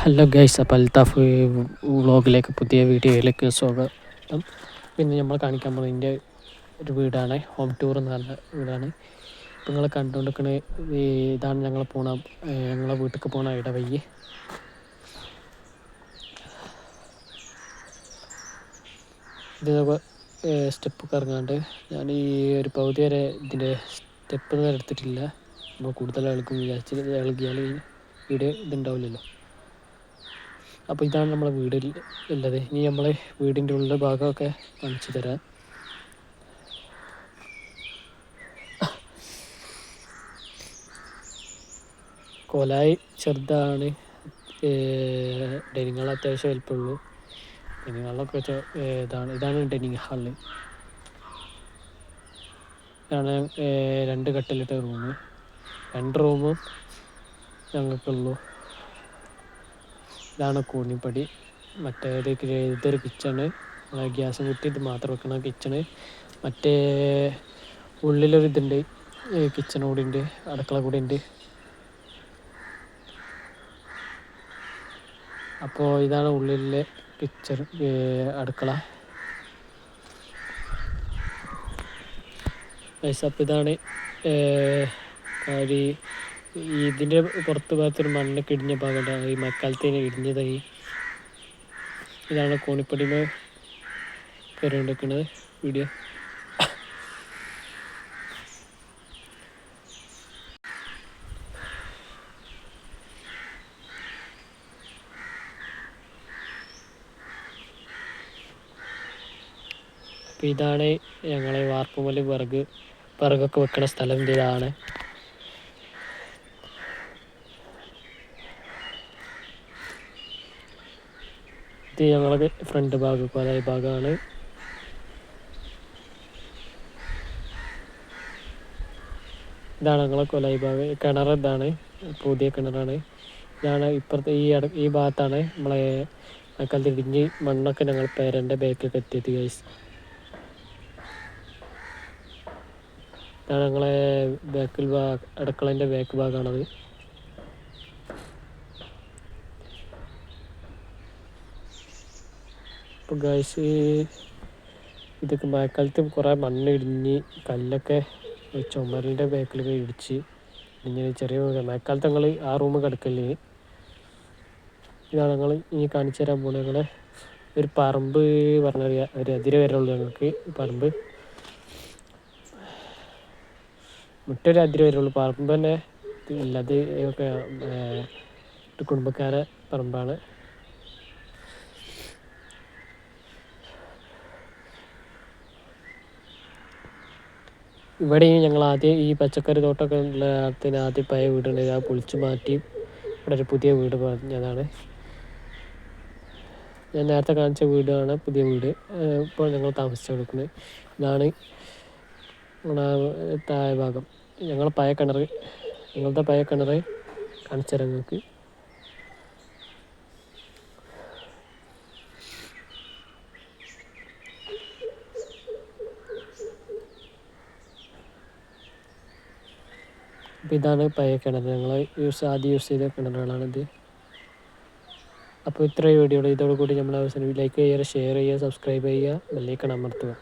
Hello guys, അപ്പോൾ അൽത്താഫ് വ്ളോഗിലേക്ക് പുതിയ വീഡിയോയിലേക്ക് സ്വാഗതം. പിന്നെ നമ്മൾ കാണിക്കാൻ പോകുന്നത് ഇതിൻ്റെ ഒരു വീടാണ്, ഹോം ടൂർ എന്ന് പറഞ്ഞ വീടാണ്. ഇപ്പം നിങ്ങൾ കണ്ടുകൊണ്ടിരിക്കുന്ന ഇതാണ് ഞങ്ങളെ വീട്ടിലേക്ക് പോണ ഇടവഴി. ഇത് സ്റ്റെപ്പ് ഇറങ്ങാണ്ട് ഞാൻ ഈ ഒരു പകുതി വരെ ഇതിൻ്റെ സ്റ്റെപ്പ് ഒന്നും എടുത്തിട്ടില്ല. നമ്മൾ കൂടുതൽ ഇളകും ഇളകിയാൽ വീഡിയോ ഇതുണ്ടാവില്ലല്ലോ. അപ്പോൾ ഇതാണ് നമ്മളെ വീടിൽ ഉള്ളത്. ഇനി നമ്മളെ വീടിൻ്റെ ഉള്ള ഭാഗമൊക്കെ കാണിച്ചു തരാം. കോലായി ചെറുതാണ്, ഡൈനിങ് ഹാൾ അത്യാവശ്യം വലിപ്പമുള്ളൂ. ഡൈനിങ് ഹാളൊക്കെ ഇതാണ് ഡൈനിങ് ഹാള്. ഇതാണ് 2 കട്ടിലിട്ട റൂമ്. 2 റൂമും ഞങ്ങൾക്കുള്ളൂ. ഇതാണ് കൂണിപ്പടി. ഇതൊരു കിച്ചണ്, ഗ്യാസ് കുറ്റി, ഇത് മാത്രം വെക്കണ കിച്ചണ്. മറ്റേ ഉള്ളിലൊരിതുണ്ട്, കിച്ചൺ കൂടി ഉണ്ട്, അടുക്കള കൂടി ഉണ്ട്. അപ്പോൾ ഇതാണ് ഉള്ളിലെ കിച്ചൺ, അടുക്കള. അപ്പോൾ ഇതാണ് ഇതിൻ്റെ പുറത്ത് ഭാഗത്തൊരു മണ്ണൊക്കെ ഇടിഞ്ഞ ഭാഗമുണ്ട്. ഈ മഴക്കാലത്തേന് ഇടിഞ്ഞതായി. ഇതാണ് കോണിപ്പടിമേ കയറിക്കൊണ്ടിരിക്കുന്നത് വീഡിയോ. അപ്പോൾ ഇതാണ് ഞങ്ങളെ വാർപ്പുമല് വിറകൊക്കെ വെക്കണ സ്ഥലം. ഇതാണ് ഇത് ഞങ്ങളുടെ ഫ്രണ്ട് ഭാഗം, കൊലായി ഭാഗമാണ്. ഇതാണ് ഞങ്ങളെ കൊലായി ഭാഗം. കിണർ ഇതാണ്, പുതിയ കിണറാണ്. ഇതാണ് ഇപ്പുറത്തെ ഈ ഭാഗത്താണ് നമ്മളെ മഴക്കാലത്ത് ഇടിഞ്ഞ് മണ്ണൊക്കെ ഞങ്ങൾ പേരൻ്റെ ബാക്കൊക്കെ എത്തിയത് ഗൈസ്. ഇതാണ് ഞങ്ങളെ അടുക്കളൻ്റെ ബാക്ക് ഭാഗമാണത്. ഇപ്പോൾ ഗൈസ്, ഇതൊക്കെ മഴക്കാലത്ത് കുറേ മണ്ണ് ഇടിഞ്ഞ് കല്ലൊക്കെ ചുമരിൻ്റെ ബാക്കിലൊക്കെ ഇടിച്ച് ഇങ്ങനെ ചെറിയ മഴക്കാലത്ത് ഞങ്ങൾ ആ റൂം കിടക്കല്ലേ. ഇതാണ് ഞങ്ങൾ ഇനി കാണിച്ചു തരാൻ പോകുന്നത്. ഞങ്ങളെ ഒരു പറമ്പ് ഒരു അതിര് വരെ ഉള്ളൂ ഞങ്ങൾക്ക് പറമ്പ്. മുറ്റൊരു അതിര് വരുള്ളൂ, പറമ്പ് തന്നെ ഇല്ല. അത് ഒരു കുടുംബക്കാരെ പറമ്പാണ്. ഇവിടെ ഞങ്ങൾ ആദ്യം ഈ പച്ചക്കറി തോട്ടമൊക്കെ ഉള്ള ആദ്യം പഴയ വീടുണ്ട്, അത് പൊളിച്ചു മാറ്റി ഇവിടെ ഒരു പുതിയ വീട് പറഞ്ഞതാണ്. ഞാൻ നേരത്തെ കാണിച്ച വീടാണ് പുതിയ വീട്, ഇപ്പോൾ ഞങ്ങൾ താമസിച്ചു കൊടുക്കുന്നത്. ഇതാണ് താഴെ ഭാഗം, ഞങ്ങളുടെ പഴയ കിണർ കാണിച്ചു തരാം നിങ്ങൾക്ക്. അപ്പോൾ ഇതാണ് പഴയ കിണർ, ഞങ്ങൾ ആദ്യം യൂസ് ചെയ്ത കിണറുകളാണിത്. അപ്പോൾ ഇത്രയും വീഡിയോ ഇതോടുകൂടി നമ്മൾ അവസാനം ലൈക്ക് ചെയ്യുക, ഷെയർ ചെയ്യുക, സബ്സ്ക്രൈബ് ചെയ്യുക, ബെല്ലൈക്കൺ അമർത്തുക.